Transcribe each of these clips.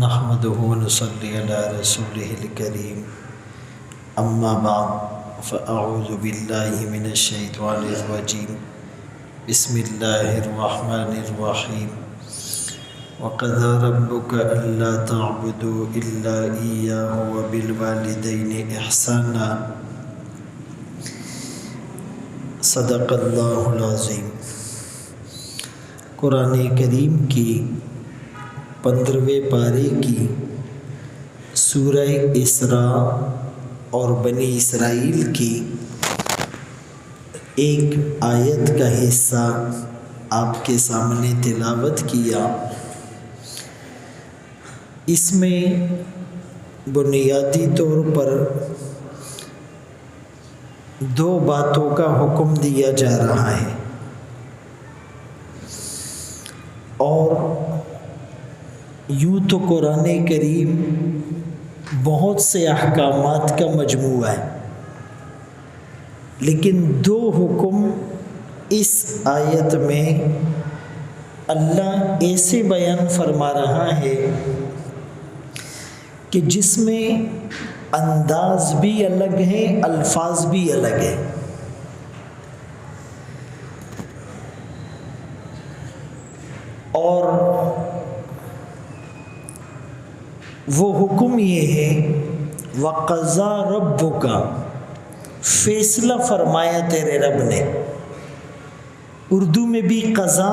نحمده ونصلي على رسوله الكريم اما بعد فاعوذ بالله من الشيطان الرجيم بسم الله الرحمن الرحيم وقضى ربك الا تعبدوا الا اياه وبالوالدين احسانا صدق اللہ العظیم۔ قرآن کریم کی 15ویں پارے کی سورہ اسراء اور بنی اسرائیل کی ایک آیت کا حصہ آپ کے سامنے تلاوت کیا۔ اس میں بنیادی طور پر 2 باتوں کا حکم دیا جا رہا ہے اور یوں تو قرآن کریم بہت سے احکامات کا مجموعہ ہے، لیکن 2 حکم اس آیت میں اللہ ایسے بیان فرما رہا ہے کہ جس میں انداز بھی الگ ہے، الفاظ بھی الگ ہے۔ اور وہ حکم یہ ہے وَقَضَى رَبُّكَ، فیصلہ فرمایا تیرے رب نے۔ اردو میں بھی قضا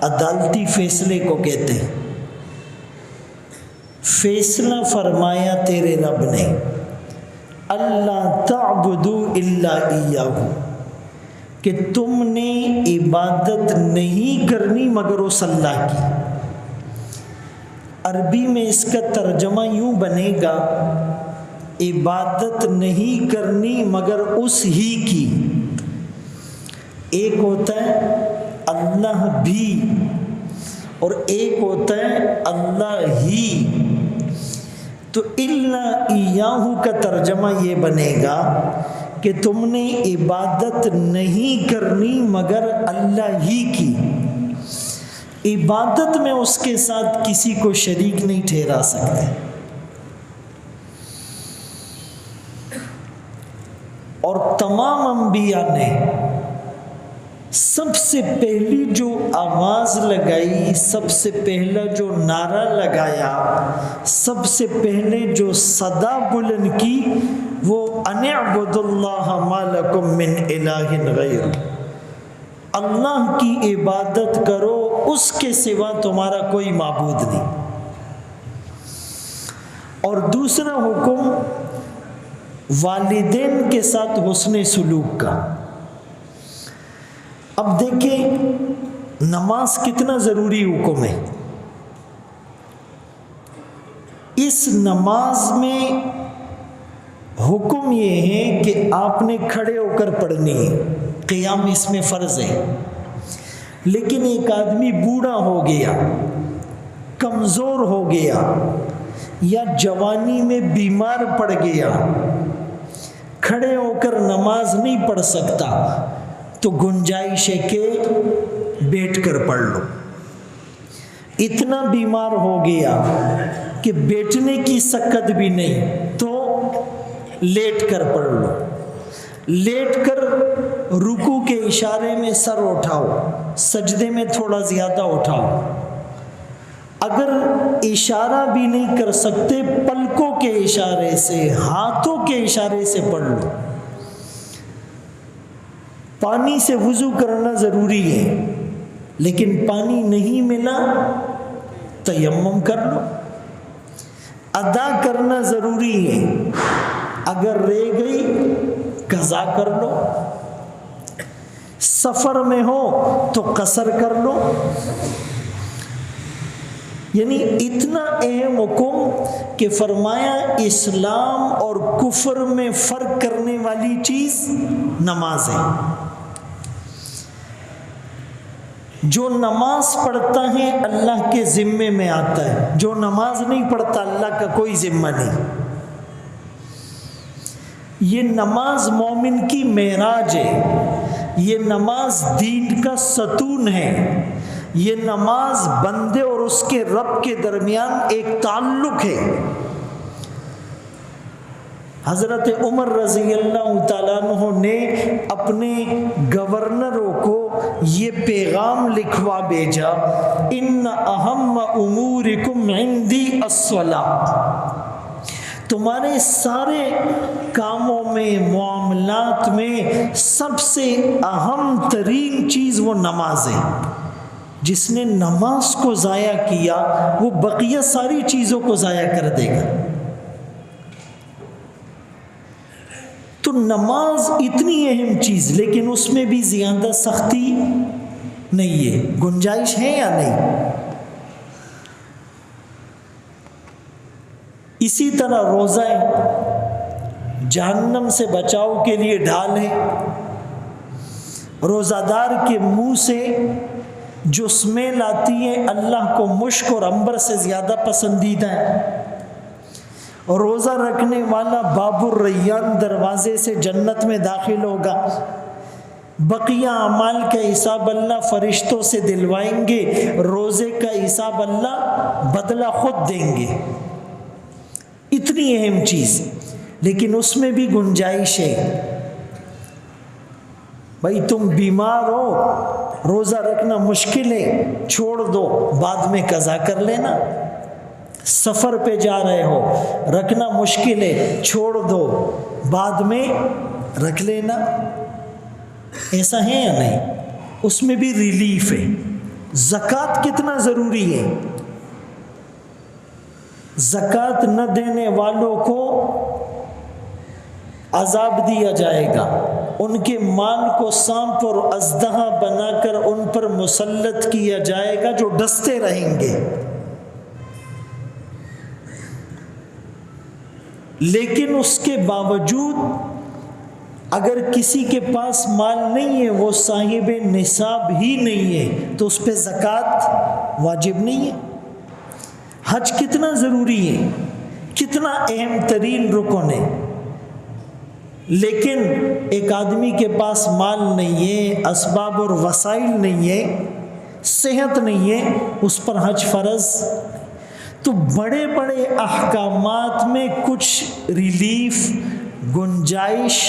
عدالتی فیصلے کو کہتے ہیں۔ فیصلہ فرمایا تیرے رب نے اللہ تعبدوا الا ایاہ، کہ تم نے عبادت نہیں کرنی مگر اس اللہ کی۔ عربی میں اس کا ترجمہ یوں بنے گا عبادت نہیں کرنی مگر اس ہی کی۔ ایک ہوتا ہے اللہ بھی اور ایک ہوتا ہے اللہ ہی۔ تو الا ایاہ کا ترجمہ یہ بنے گا کہ تم نے عبادت نہیں کرنی مگر اللہ ہی کی۔ عبادت میں اس کے ساتھ کسی کو شریک نہیں ٹھہرا سکتے۔ اور تمام انبیاء نے سب سے پہلی جو آواز لگائی، سب سے پہلا جو نعرہ لگایا، سب سے پہلے جو صدا بلند کی وہ ان اعبدوا اللہ ما لکم من الہ غیر، اللہ کی عبادت کرو، اس کے سوا تمہارا کوئی معبود نہیں۔ اور دوسرا حکم والدین کے ساتھ حسن سلوک کا۔ اب دیکھیں نماز کتنا ضروری حکم ہے۔ اس نماز میں حکم یہ ہے کہ آپ نے کھڑے ہو کر پڑھنی ہے، قیام اس میں فرض ہے۔ لیکن ایک آدمی بوڑھا ہو گیا، کمزور ہو گیا یا جوانی میں بیمار پڑ گیا، کھڑے ہو کر نماز نہیں پڑھ سکتا، تو گنجائش ہے کہ بیٹھ کر پڑھ لو۔ اتنا بیمار ہو گیا کہ بیٹھنے کی سکت بھی نہیں، تو لیٹ کر پڑھ لو۔ لیٹ کر رکوع کے اشارے میں سر اٹھاؤ، سجدے میں تھوڑا زیادہ اٹھاؤ۔ اگر اشارہ بھی نہیں کر سکتے پلکوں کے اشارے سے، ہاتھوں کے اشارے سے پڑھ لو۔ پانی سے وضو کرنا ضروری ہے، لیکن پانی نہیں ملا تیمم کر لو۔ ادا کرنا ضروری ہے، اگر رہ گئی قضا کر لو۔ سفر میں ہو تو قصر کر لو۔ یعنی اتنا اہم حکم کہ فرمایا اسلام اور کفر میں فرق کرنے والی چیز نماز ہے۔ جو نماز پڑھتا ہے اللہ کے ذمے میں آتا ہے، جو نماز نہیں پڑھتا اللہ کا کوئی ذمہ نہیں۔ یہ نماز مومن کی معراج ہے، یہ نماز دین کا ستون ہے، یہ نماز بندے اور اس کے رب کے درمیان ایک تعلق ہے۔ حضرت عمر رضی اللہ تعالیٰ عنہ نے اپنے گورنروں کو یہ پیغام لکھوا بھیجا، ان اہم امورکم عندی الصلاۃ، تمہارے سارے کاموں میں، معاملات میں سب سے اہم ترین چیز وہ نماز ہے۔ جس نے نماز کو ضائع کیا وہ بقیہ ساری چیزوں کو ضائع کر دے گا۔ تو نماز اتنی اہم چیز، لیکن اس میں بھی زیادہ سختی نہیں ہے، گنجائش ہے یا نہیں؟ اسی طرح روزہ جہنم سے بچاؤ کے لیے ڈھال ہے۔ روزہ دار کے منہ سے جو اسمیل آتی ہے اللہ کو مشک اور عنبر سے زیادہ پسندیدہ ہے۔ روزہ رکھنے والا باب الریان دروازے سے جنت میں داخل ہوگا۔ بقیہ اعمال کا حساب اللہ فرشتوں سے دلوائیں گے، روزے کا حساب اللہ بدلہ خود دیں گے۔ اتنی اہم چیز، لیکن اس میں بھی گنجائش ہے۔ بھائی تم بیمار ہو، روزہ رکھنا مشکل ہے، چھوڑ دو، بعد میں قضا کر لینا۔ سفر پہ جا رہے ہو، رکھنا مشکل ہے، چھوڑ دو، بعد میں رکھ لینا۔ ایسا ہے یا نہیں؟ اس میں بھی ریلیف ہے۔ زکوٰۃ کتنا ضروری ہے؟ زکوٰۃ نہ دینے والوں کو عذاب دیا جائے گا، ان کے مال کو سانپ اور اژدہا بنا کر ان پر مسلط کیا جائے گا جو ڈستے رہیں گے۔ لیکن اس کے باوجود اگر کسی کے پاس مال نہیں ہے، وہ صاحب نصاب ہی نہیں ہے، تو اس پہ زکوٰۃ واجب نہیں ہے۔ حج کتنا ضروری ہے، کتنا اہم ترین رکن ہے، لیکن ایک آدمی کے پاس مال نہیں ہے، اسباب اور وسائل نہیں ہے، صحت نہیں ہے، اس پر حج فرض۔ تو بڑے بڑے احکامات میں کچھ ریلیف، گنجائش،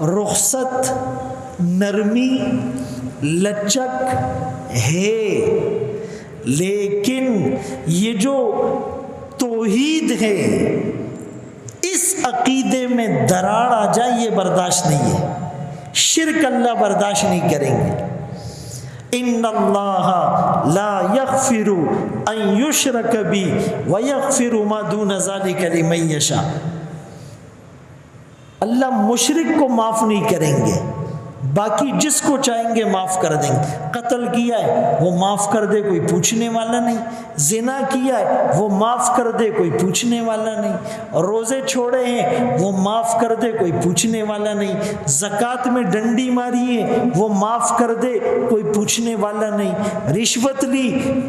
رخصت، نرمی، لچک ہے، لیکن یہ جو توحید ہے، اس عقیدے میں دراڑ آ جائے یہ برداشت نہیں ہے۔ شرک اللہ برداشت نہیں کریں گے۔ ان اللہ لا یغفر ان یشرک بہ ویغفر ما دون ذلک لمن یشاء، اللہ مشرک کو معاف نہیں کریں گے، باقی جس کو چاہیں گے معاف کر دیں گے۔ قتل کیا ہے وہ معاف کر دے، کوئی پوچھنے والا نہیں۔ زنا کیا ہے وہ معاف کر دے، کوئی پوچھنے والا نہیں۔ روزے چھوڑے ہیں وہ معاف کر دے، کوئی پوچھنے والا نہیں۔ زکوٰۃ میں ڈنڈی ماری ہے وہ معاف کر دے، کوئی پوچھنے والا نہیں۔ رشوت لی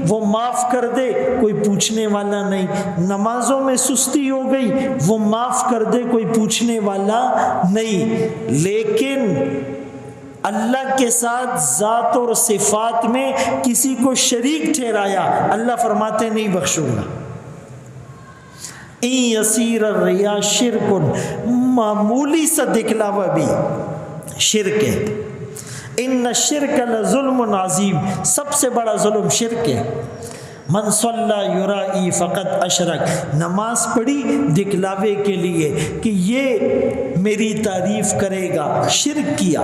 وہ معاف کر دے، کوئی پوچھنے والا نہیں۔ نمازوں میں سستی ہو گئی وہ معاف کر دے، کوئی پوچھنے والا نہیں۔ لیکن اللہ کے ساتھ ذات اور صفات میں کسی کو شریک ٹھہرایا، اللہ فرماتے نہیں بخشوں گا۔ این یسیر الریا شرک، معمولی سا دکھلاوا بھی شرک ہے۔ ان الشرک لظلم عظیم، سب سے بڑا ظلم شرک ہے۔ من صلی یرائی فقط اشرک، نماز پڑھی دکھلاوے کے لیے کہ یہ میری تعریف کرے گا، شرک کیا۔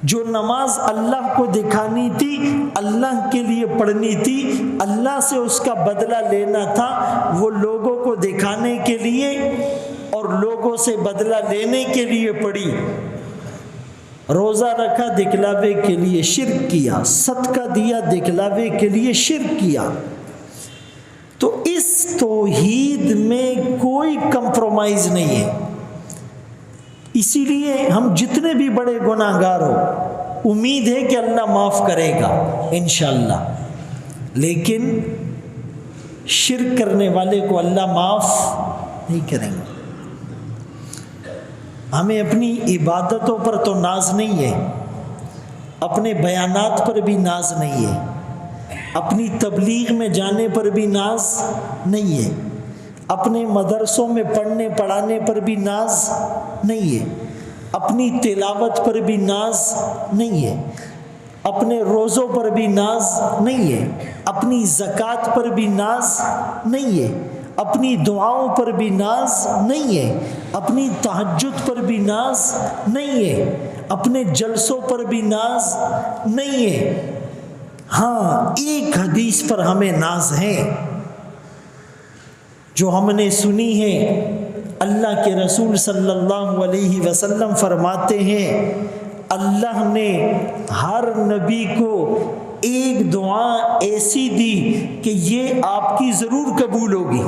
جو نماز اللہ کو دکھانی تھی، اللہ کے لیے پڑھنی تھی، اللہ سے اس کا بدلہ لینا تھا، وہ لوگوں کو دکھانے کے لیے اور لوگوں سے بدلہ لینے کے لیے پڑھی۔ روزہ رکھا دکھلاوے کے لیے، شرک کیا۔ صدقہ دیا دکھلاوے کے لیے، شرک کیا۔ تو اس توحید میں کوئی کمپرومائز نہیں ہے۔ اسی لیے ہم جتنے بھی بڑے گناہ گار ہو، امید ہے کہ اللہ معاف کرے گا انشاءاللہ، لیکن شرک کرنے والے کو اللہ معاف نہیں کریں گے۔ ہمیں اپنی عبادتوں پر تو ناز نہیں ہے، اپنے بیانات پر بھی ناز نہیں ہے، اپنی تبلیغ میں جانے پر بھی ناز نہیں ہے، اپنے مدرسوں میں پڑھنے پڑھانے پر بھی ناز نہیں ہے، اپنی تلاوت پر بھی ناز نہیں ہے، اپنے روزوں پر بھی ناز نہیں ہے، اپنی زکوٰۃ پر بھی ناز نہیں ہے، اپنی دعاؤں پر بھی ناز نہیں ہے، اپنی تہجد پر بھی ناز نہیں ہے، اپنے جلسوں پر بھی ناز نہیں ہے۔ ہاں، ایک حدیث پر ہمیں ناز ہے جو ہم نے سنی ہے۔ اللہ کے رسول صلی اللہ علیہ وسلم فرماتے ہیں اللہ نے ہر نبی کو ایک دعا ایسی دی کہ یہ آپ کی ضرور قبول ہوگی۔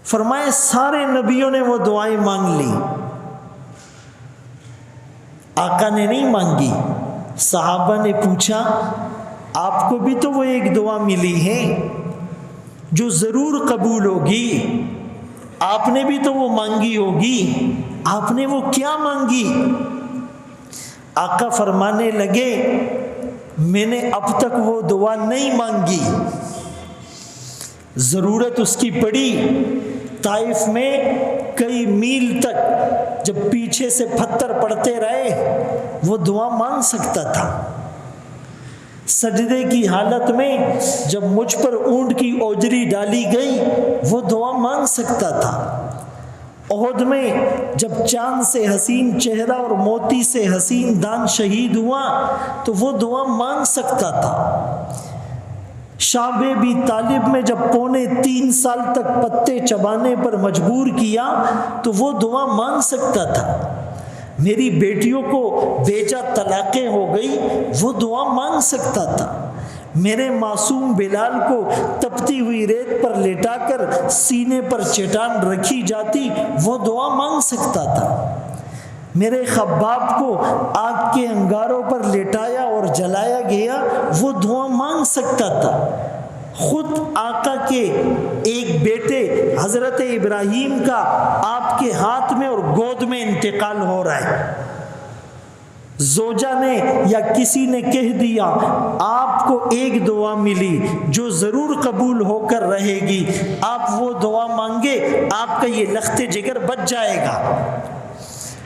فرمائے سارے نبیوں نے وہ دعائیں مانگ لی، آقا نے نہیں مانگی۔ صحابہ نے پوچھا آپ کو بھی تو وہ ایک دعا ملی ہے جو ضرور قبول ہوگی، آپ نے بھی تو وہ مانگی ہوگی، آپ نے وہ کیا مانگی؟ آقا فرمانے لگے میں نے اب تک وہ دعا نہیں مانگی، ضرورت اس کی پڑی۔ طائف میں کئی میل تک جب پیچھے سے پتھر پڑتے رہے وہ دعا مانگ سکتا تھا۔ سجدے کی حالت میں جب مجھ پر اونٹ کی اوجری ڈالی گئی وہ دعا مانگ سکتا تھا۔ احد میں جب چاند سے حسین چہرہ اور موتی سے حسین دان شہید ہوا تو وہ دعا مانگ سکتا تھا۔ شعب ابی طالب میں جب 3.25 سال تک پتے چبانے پر مجبور کیا تو وہ دعا مانگ سکتا تھا۔ میری بیٹیوں کو بیجا طلاقیں ہو گئی وہ دعا مانگ سکتا تھا۔ میرے معصوم بلال کو تپتی ہوئی ریت پر لیٹا کر سینے پر چٹان رکھی جاتی وہ دعا مانگ سکتا تھا۔ میرے خباب کو آگ کے انگاروں پر لٹایا اور جلایا گیا وہ دعا مانگ سکتا تھا۔ خود آقا کے ایک بیٹے حضرت ابراہیم کا آپ کے ہاتھ میں اور گود میں انتقال ہو رہا ہے، زوجہ نے یا کسی نے کہہ دیا آپ کو ایک دعا ملی جو ضرور قبول ہو کر رہے گی، آپ وہ دعا مانگے آپ کا یہ لخت جگر بچ جائے گا،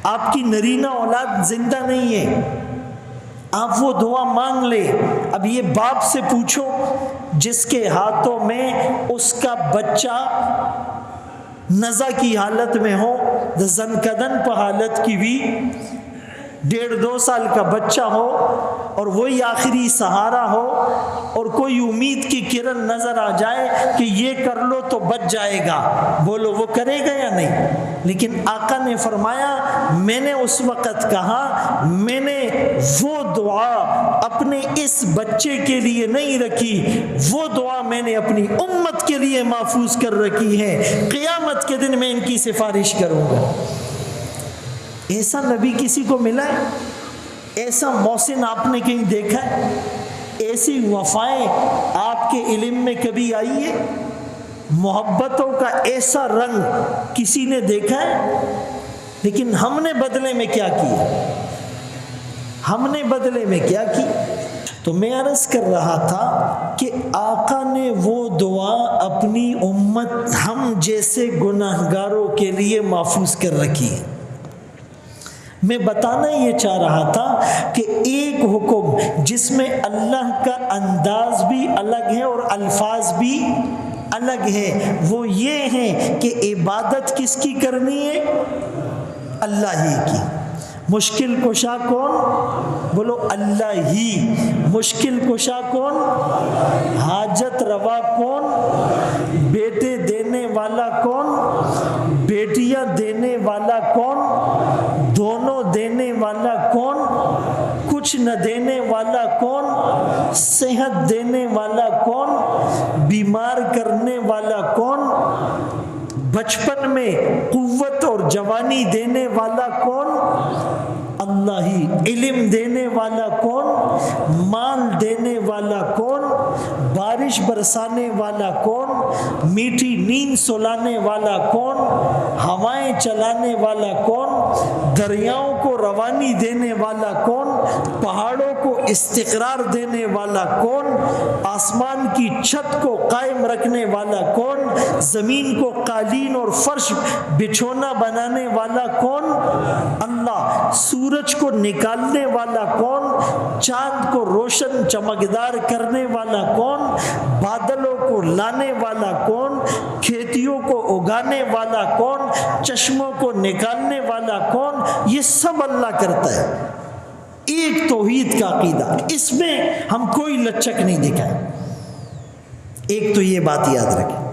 آپ کی نرینہ اولاد زندہ نہیں ہے، آپ وہ دعا مانگ لے۔ اب یہ باپ سے پوچھو جس کے ہاتھوں میں اس کا بچہ نزع کی حالت میں ہو، زنکدن پہ حالت کی بھی 1.5-2 سال کا بچہ ہو اور وہی آخری سہارا ہو اور کوئی امید کی کرن نظر آ جائے کہ یہ کر لو تو بچ جائے گا، بولو وہ کرے گا یا نہیں؟ لیکن آقا نے فرمایا میں نے اس وقت کہا میں نے وہ دعا اپنے اس بچے کے لیے نہیں رکھی، وہ دعا میں نے اپنی امت کے لیے محفوظ کر رکھی ہے، قیامت کے دن میں ان کی سفارش کروں گا۔ ایسا نبی کسی کو ملا ہے؟ ایسا محسن آپ نے کہیں دیکھا ہے؟ ایسی وفائیں آپ کے علم میں کبھی آئی ہے؟ محبتوں کا ایسا رنگ کسی نے دیکھا ہے؟ لیکن ہم نے بدلے میں کیا کیا؟ ہم نے بدلے میں کیا کی؟ تو میں عرض کر رہا تھا کہ آقا نے وہ دعا اپنی امت ہم جیسے گناہگاروں کے لیے محفوظ کر رکھی ہے۔ میں بتانا یہ چاہ رہا تھا کہ ایک حکم جس میں اللہ کا انداز بھی الگ ہے اور الفاظ بھی الگ ہے وہ یہ ہے کہ عبادت کس کی کرنی ہے؟ اللہ ہی کی۔ مشکل کشا کون؟ بولو اللہ ہی۔ مشکل کشا کون؟ حاجت روا کون؟ بیٹے دینے والا کون؟ بیٹیاں دینے والا کون؟ دونوں دینے والا کون؟ کچھ نہ دینے والا کون؟ صحت دینے والا کون؟ بیمار کرنے والا کون؟ بچپن میں قوت اور جوانی دینے والا کون؟ اللہ ہی۔ علم دینے والا کون؟ مال دینے والا کون؟ بارش برسانے والا کون؟ میٹھی نیند سلانے والا کون؟ ہوائیں چلانے والا کون؟ دریاؤں کو روانی دینے والا کون؟ پہاڑوں کو استقرار دینے والا کون؟ آسمان کی چھت کو قائم رکھنے والا کون؟ زمین کو قالین اور فرش بچھونا بنانے والا کون؟ اللہ۔ سورج کو نکالنے والا کون؟ چاند کو روشن چمکدار کرنے والا کون؟ بادلوں کو لانے والا کون؟ کھیتیوں کو اگانے والا کون؟ چشموں کو نکالنے والا کون؟ یہ سب اللہ کرتا ہے۔ ایک توحید کا عقیدہ، اس میں ہم کوئی لچک نہیں دکھائیں۔ ایک تو یہ بات یاد رکھیں،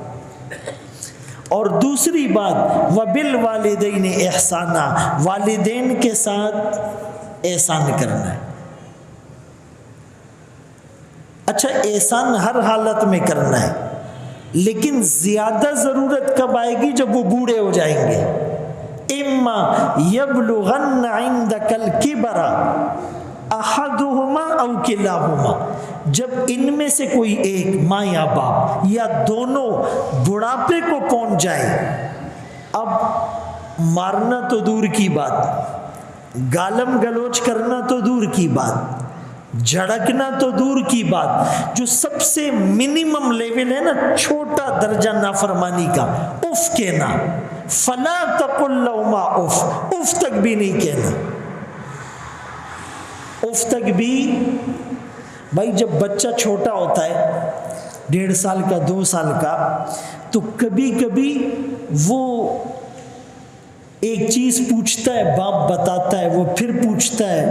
اور دوسری بات وَبِالْوَالِدَيْنِ احسانًا، والدین کے ساتھ احسان کرنا ہے۔ اچھا، احسان ہر حالت میں کرنا ہے، لیکن زیادہ ضرورت کب آئے گی؟ جب وہ بوڑھے ہو جائیں گے۔ اما یبلغن عندک الکبر احدہما او کلاہما، جب ان میں سے کوئی ایک، ماں یا باپ یا دونوں، بڑھاپے کو پہنچ جائے، اب مارنا تو دور کی بات، گالم گلوچ کرنا تو دور کی بات، جھڑکنا تو دور کی بات، جو سب سے منیمم لیول ہے نا، چھوٹا درجہ نافرمانی کا، اف کہنا، فلا تقل لهما اف، اف تک بھی نہیں کہنا، اف تک بھی۔ بھائی جب بچہ چھوٹا ہوتا ہے، 1.5 سال کا، 2 سال کا، تو کبھی کبھی وہ ایک چیز پوچھتا ہے، باپ بتاتا ہے، وہ پھر پوچھتا ہے،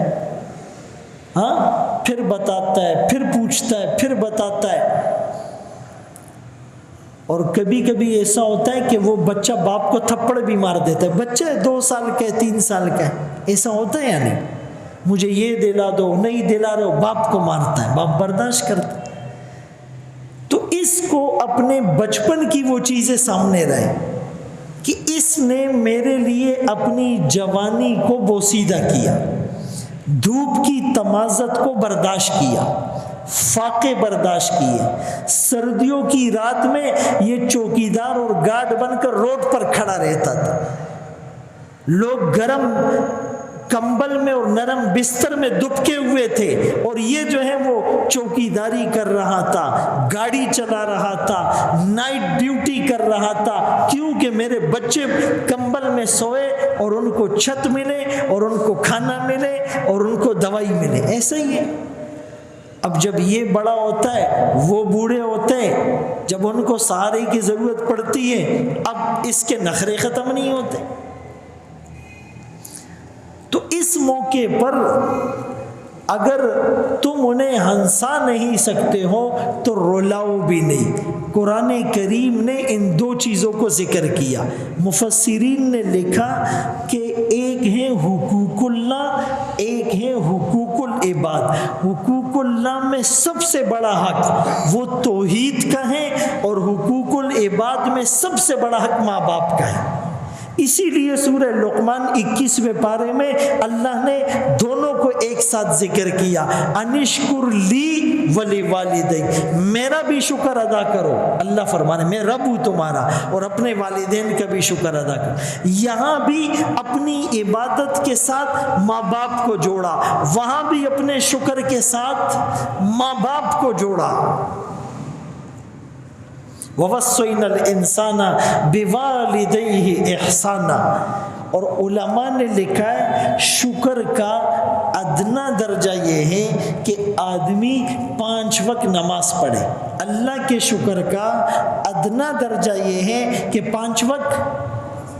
ہاں، پھر بتاتا ہے، پھر پوچھتا ہے، پھر بتاتا ہے۔ اور کبھی کبھی ایسا ہوتا ہے کہ وہ بچہ باپ کو تھپڑ بھی مار دیتا ہے، بچہ 2 سال کا ہے، 3 سال کا ہے، ایسا ہوتا ہے یا نہیں؟ مجھے یہ دلا دو، نہیں دلا رہے ہو، باپ کو مارتا ہے، باپ برداشت کرتا ہے۔ تو اس کو اپنے بچپن کی وہ چیزیں سامنے رہے کہ اس نے میرے لیے اپنی جوانی کو بوسیدہ کیا، دھوپ کی تمازت کو برداشت کیا، فاقے برداشت کیے، سردیوں کی رات میں یہ چوکیدار اور گارڈ بن کر روڈ پر کھڑا رہتا تھا، لوگ گرم کمبل میں اور نرم بستر میں دبکے ہوئے تھے، اور یہ جو ہے وہ چوکیداری کر رہا تھا، گاڑی چلا رہا تھا، نائٹ ڈیوٹی کر رہا تھا، کیونکہ میرے بچے کمبل میں سوئے اور ان کو چھت ملے اور ان کو کھانا ملے اور ان کو دوائی ملے۔ ایسا ہی ہے۔ اب جب یہ بڑا ہوتا ہے، وہ بوڑھے ہوتے ہیں، جب ان کو سہارے کی ضرورت پڑتی ہے، اب اس کے نخرے ختم نہیں ہوتے۔ تو اس موقع پر اگر تم انہیں ہنسا نہیں سکتے ہو تو رلاؤ بھی نہیں۔ قرآن کریم نے ان 2 چیزوں کو ذکر کیا۔ مفسرین نے لکھا کہ ایک ہے حقوق اللہ، ایک ہے حقوق العباد۔ حقوق اللہ میں سب سے بڑا حق وہ توحید کا ہے، اور حقوق العباد میں سب سے بڑا حق ماں باپ کا ہے۔ اسی لیے سورہ لقمان 21ویں پارے میں اللہ نے دونوں کو ایک ساتھ ذکر کیا، انشکر لی ولی والدی، میرا بھی شکر ادا کرو۔ اللہ فرمانے میں رب ہوں تمہارا، اور اپنے والدین کا بھی شکر ادا کرو۔ یہاں بھی اپنی عبادت کے ساتھ ماں باپ کو جوڑا، وہاں بھی اپنے شکر کے ساتھ ماں باپ کو جوڑا۔ وَوَصَّيْنَا الْإِنسَانَ بِوَالِدَيْهِ إِحْسَانًا، اور علماء نے لکھا ہے شکر کا ادنا درجہ یہ ہے کہ آدمی 5 وقت نماز پڑھے۔ اللہ کے شکر کا ادنا درجہ یہ ہے کہ 5 وقت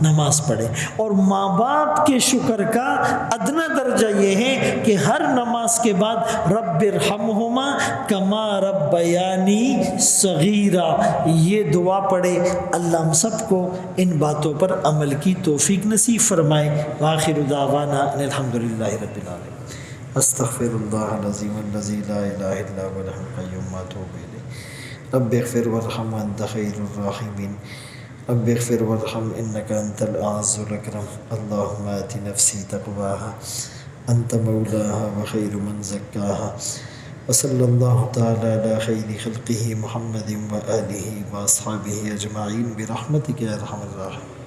نماز پڑھے، اور ماں باپ کے شکر کا ادنا درجہ یہ ہے کہ ہر نماز کے بعد رب ارحمہما کما ربیانی صغیرا، یہ دعا پڑھے۔ اللہ ہم سب کو ان باتوں پر عمل کی توفیق نصیب فرمائے۔ وآخر دعوانا ان الحمدللہ رب العالمین۔ استغفر اللہ العظیم الذی لا الہ الا هو الحی القیوم واتوب الیہ۔ رب اغفر وارحم وانت خیر الراحمین۔ رب اغفر وارحم انک انت الاعز الاکرم۔ اللہم آت نفسی تقواها انت مولاها وخیر من زکاها، وصلی اللہ تعالی علی خیر خلقہ محمد وآلہ واصحابہ اجمعین برحمتک یا ارحم الراحمین۔